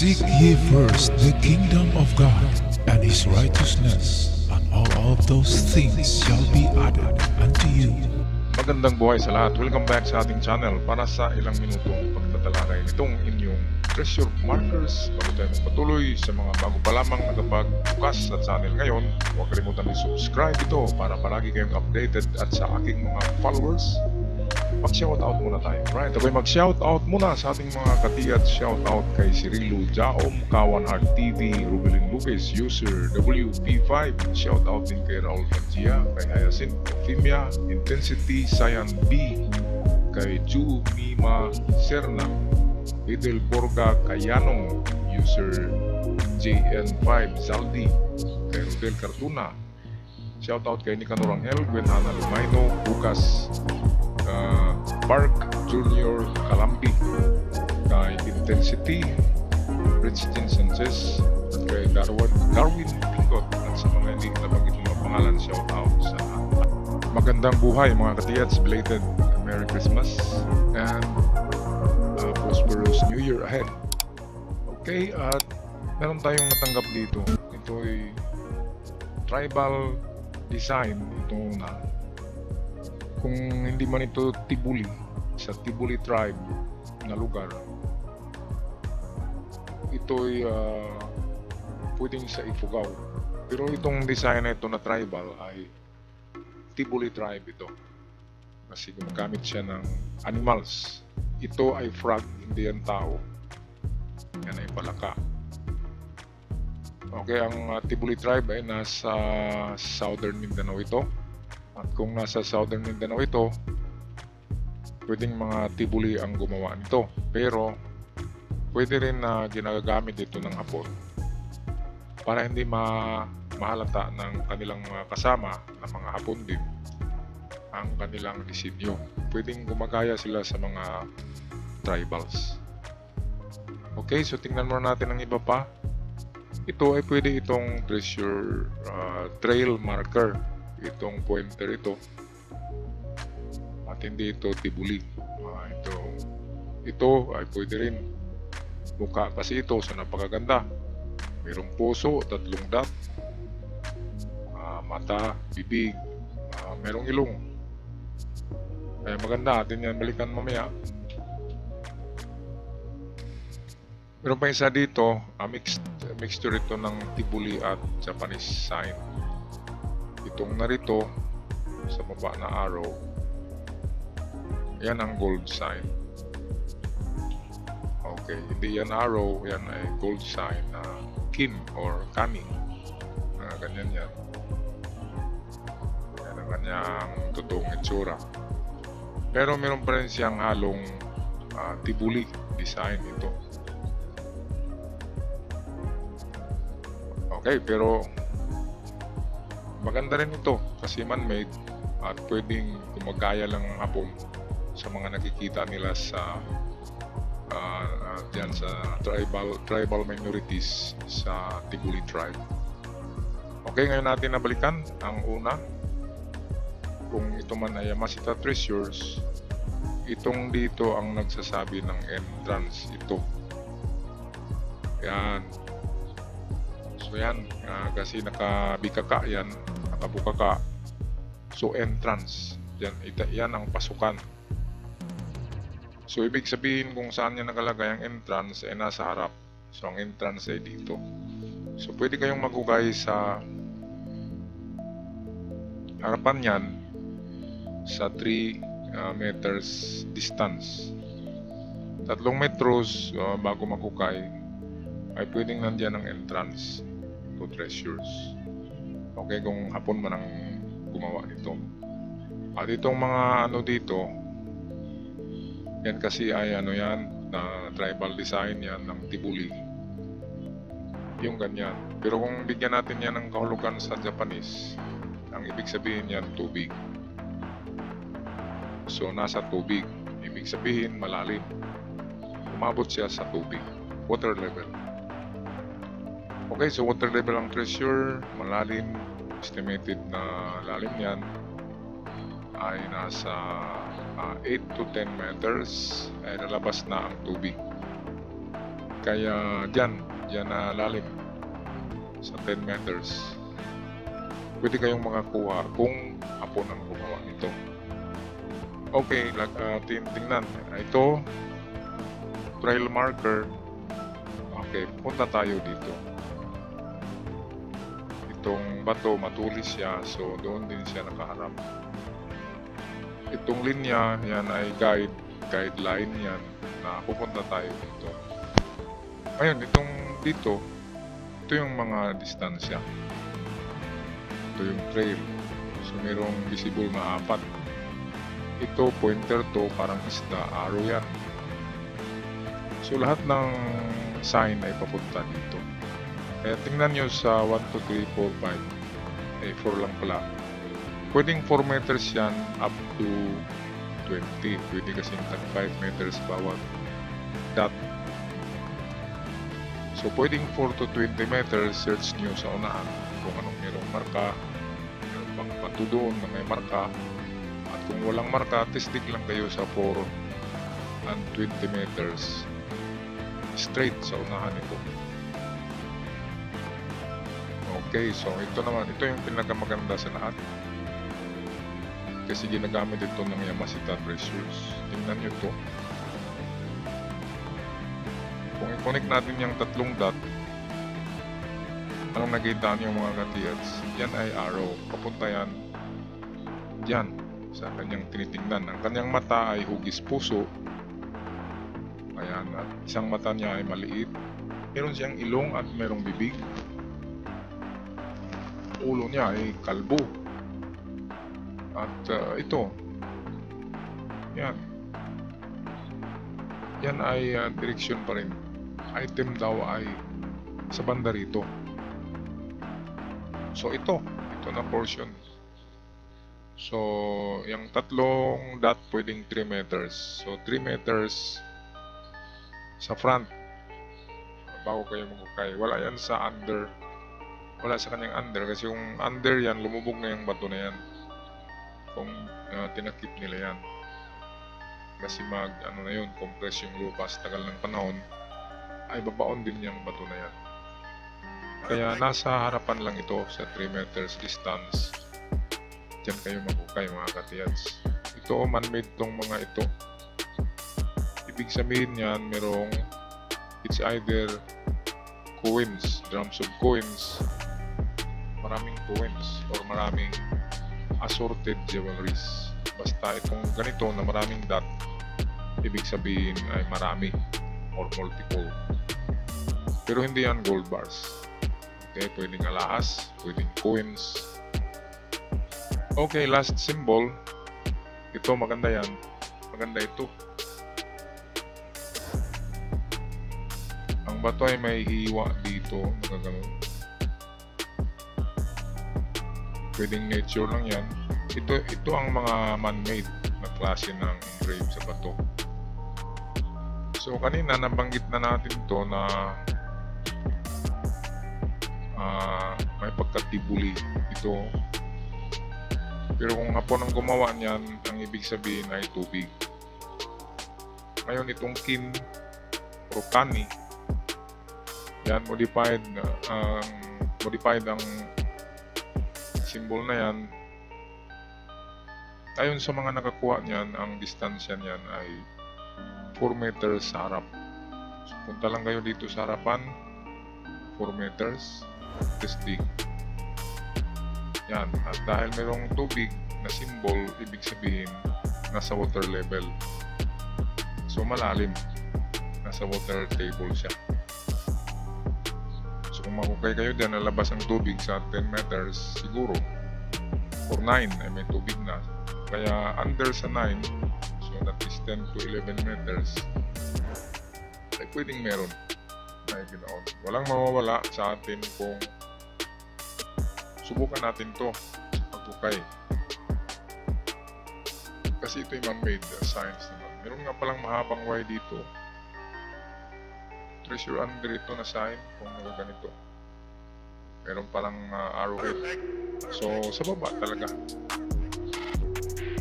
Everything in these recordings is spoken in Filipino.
Seek ye first the kingdom of God and His righteousness, and all of those things shall be added unto you. Magandang buhay sa lahat. Welcome back sa ating channel para sa ilang minutong pagtatalakay nitong inyong treasure markers. Bago tayo magpatuloy sa mga bago pa lamang nakapagbukas sa channel ngayon, huwag kalimutan i-subscribe ito para palagi kayong updated, at sa aking mga followers, mag-shoutout muna tayo. Right, ako'y mag-shoutout muna sa ating mga katiyat. Shoutout kay Cirilo Jaom, Kawan Heart TV, Rubilin Lupez, user WP5. Shoutout din kay Raul Garcia, kay Hyacinth Femia, Intensity Cyan B, kay Ju Mima Serna, Idel Borga Kayanong, user JN5 Zaldi, kay Rodel Cartuna. Shoutout kay Nicanor Angel, Gwen Ana Lumayno, Lucas Park Junior Calambi, kay Intensity, Richardson Sanchez, at kay Darwin Pingot, at sa mga hindi nabanggit ng mga pangalan, shoutout sa magandang buhay mga katiyats. Belated Merry Christmas and prosperous New Year ahead. Okay, at meron tayong natanggap dito. Ito ay tribal design. Ito na, kung hindi man ito Tibuli, sa Tibuli tribe na lugar, ito ay pwedeng sa Ifugao. Pero itong design na ito na tribal ay Tibuli tribe ito, kasi gumagamit siya ng animals. Ito ay frog, hindi yan tao. Yan ay palaka. Okay, ang Tibuli tribe ay nasa Southern Mindanao ito. At kung nasa Southern Mindanao ito, pwedeng mga Tibuli ang gumawa nito. Pero pwede rin na ginagamit ito ng Hapon para hindi mahalata ng kanilang mga kasama na mga Hapon din ang kanilang disenyo. Pwedeng gumagaya sila sa mga tribals. Okay, so tingnan muna natin ang iba pa. Ito ay pwede itong treasure trail marker, itong pointer ito, at hindi ito Tibuli. Ito ay pwede rin mukha, kasi ito sa napakaganda. Mayroong puso, 3 dot, mata, bibig, mayroong ilong. Kaya maganda, atin yan balikan mamaya. Meron pa isa dito, mixture ito ng Tibuli at Japanese sign. Itong narito sa baba na arrow, yan ang gold sign. Okay, hindi yan arrow, yan ay gold sign na kin or kami. Ganyan yan. Yan ang kanyang totoong itsura. Pero meron pa rin siyang halong Tibuli design ito. Okay, pero maganda rin ito kasi man-made at pwedeng gumagaya lang ang Hapon sa mga nakikita nila sa diyan sa tribal minorities sa Tibuli tribe. Okay, ngayon natin nabalikan ang una. Kung ito man ay Yamashita Treasures, itong dito ang nagsasabi ng entrance ito. Yan. So yan, kasi nakabikaka yan, nakabukaka. So entrance, yan ang pasukan. So ibig sabihin kung saan niya nakalagay ang entrance ay nasa harap. So ang entrance ay dito. So pwede kayong magugay sa harapan niyan sa 3 meters distance. 3 metros bago magukay ay pwedeng nandiyan ang entrance to treasures. Okay, kung Hapon man ang gumawa nito. At itong mga dito, yan kasi ay yan na tribal design yan ng Tibuli, yung ganyan. Pero kung bigyan natin yan ng kahulugan sa Japanese, ang ibig sabihin yan tubig. So nasa tubig, ibig sabihin malalim, umabot siya sa tubig, water level. Okay, so water level ang treasure, malalim. Estimated na lalim yan ay nasa 8 to 10 meters ay lalabas na ang tubig. Kaya dyan na lalim sa 10 meters. Pwede kayong makakuha kung Hapon ang gumawa nito. Okay, tingnan. Ito, trail marker. Okay, punta tayo dito. Itong bato, matulis siya, so doon din siya nakaharap. Itong linya, yan ay guideline yan na pupunta tayo dito. Ayun, dito, ito yung mga distansya. Ito yung trail. So, mayroong visible na 4. Ito, pointer to, parang isda, arrow yan. So, lahat ng sign ay papunta dito. Kaya tingnan nyo sa 1, 2, 3, 4, 5. 4 lang pala. Pwedeng 4 meters yan up to 20. Pwede kasing 5 meters bawat dot. So, pwedeng 4 to 20 meters, search nyo sa unahan kung anong merong marka, meron bang bato doon na may marka. At kung walang marka, testig lang kayo sa 4 and 20 meters straight sa unahan ito. Okay, so ito naman, ito yung pinakamaganda sa lahat. Kasi ginagamit ito ng Yamashita treasures. Tingnan nyo ito. Kung i-connect natin yung 3 dot, anong nakita niyo mga katiyats? Yan ay arrow. Papunta yan dyan sa kanyang tinitingnan. Ang kanyang mata ay hugis puso. Ayan, at isang mata niya ay maliit. Meron siyang ilong at merong bibig. Ulo niya ay kalbo. At ito. Yan. Yan ay direksyon pa rin. Item daw ay sa banda rito. So ito na portion. So yung 3 dot pwedeng 3 meters. So 3 meters sa front bago kayo magukay. Wala yan sa under. Wala sa kanyang under kasi yung under yan, lumubog na yung bato na yan kung tinakip nila yan. Kasi ano na yun, compress yung lupa sa tagal ng panahon, ay babaon din yung bato na yan. Kaya nasa harapan lang ito sa 3 meters distance. Diyan kayo magukay mga katiyats. Ito, man-made tong mga ito. Ibig sabihin yan, merong, it's either coins, drums of coins, maraming coins, or maraming assorted jewelries. Basta itong ganito na maraming dot, ibig sabihin ay marami or multiple. Pero hindi yan gold bars. Okay, pwedeng alahas, pwedeng coins. Okay, last symbol. Ito, maganda yan. Maganda ito. Ang bato ay may hiwa dito, nakaganon. Pwedeng nature lang yan. Ito ang mga man-made na klase ng engrave sa bato. So kanina nabanggit na natin to na may pagkatibuli ito. Pero kung Hapon ang gumawa niyan, ang ibig sabihin ay tubig. Ngayon itong kin o kani, yan modified ang symbol na yan. Ayon sa mga nakakuha niyan, ang distansya niyan ay 4 meters sa harap. So, punta lang kayo dito sa harapan, 4 meters, testig. Yan, at dahil mayroong tubig na symbol, ibig sabihin nasa water level. So malalim, nasa water table siya. So kung makukay kayo dyan, nalabas ang tubig sa 10 meters, siguro, or 9 ay may tubig na. Kaya under sa 9, so that is 10 to 11 meters, ay pwedeng meron na ginaon. Walang mawawala sa atin kung subukan natin to sa pagkukay. Kasi ito yung man-made science naman. Meron nga palang mahabang wire dito. Treasure under ito na sign kung nagaganito. Meron palang arrowhead. So sa baba talaga.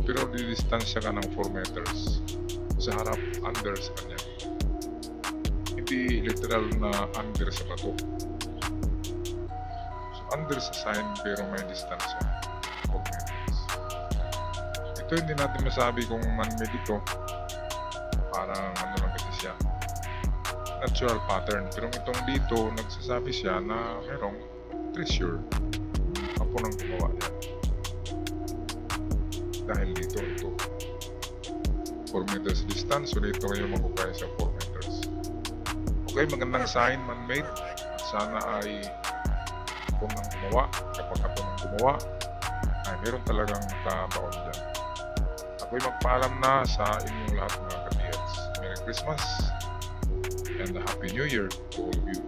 Pero didistansya ka ng 4 meters. Sa harap, under sa kanya. hindi literal na under sa bato. So under sa sign pero may distansya, 4 meters. Ito hindi natin masabi kung man-made ito, parang ano lang kasi siya, natural pattern. Pero itong dito nagsasabi siya na merong treasure, ako nang gumawa yan. Dahil dito ito 4 meters distance, so dito kayo magkukaya sa 4 meters. Okay, magandang sign, man-made. At sana ay ako nang gumawa. Kapag ako nang gumawa, ay meron talagang nakabaon dyan. Ako'y magpaalam na sa inyong lahat mga ka-TLs. Merry Christmas and a Happy New Year to all of you.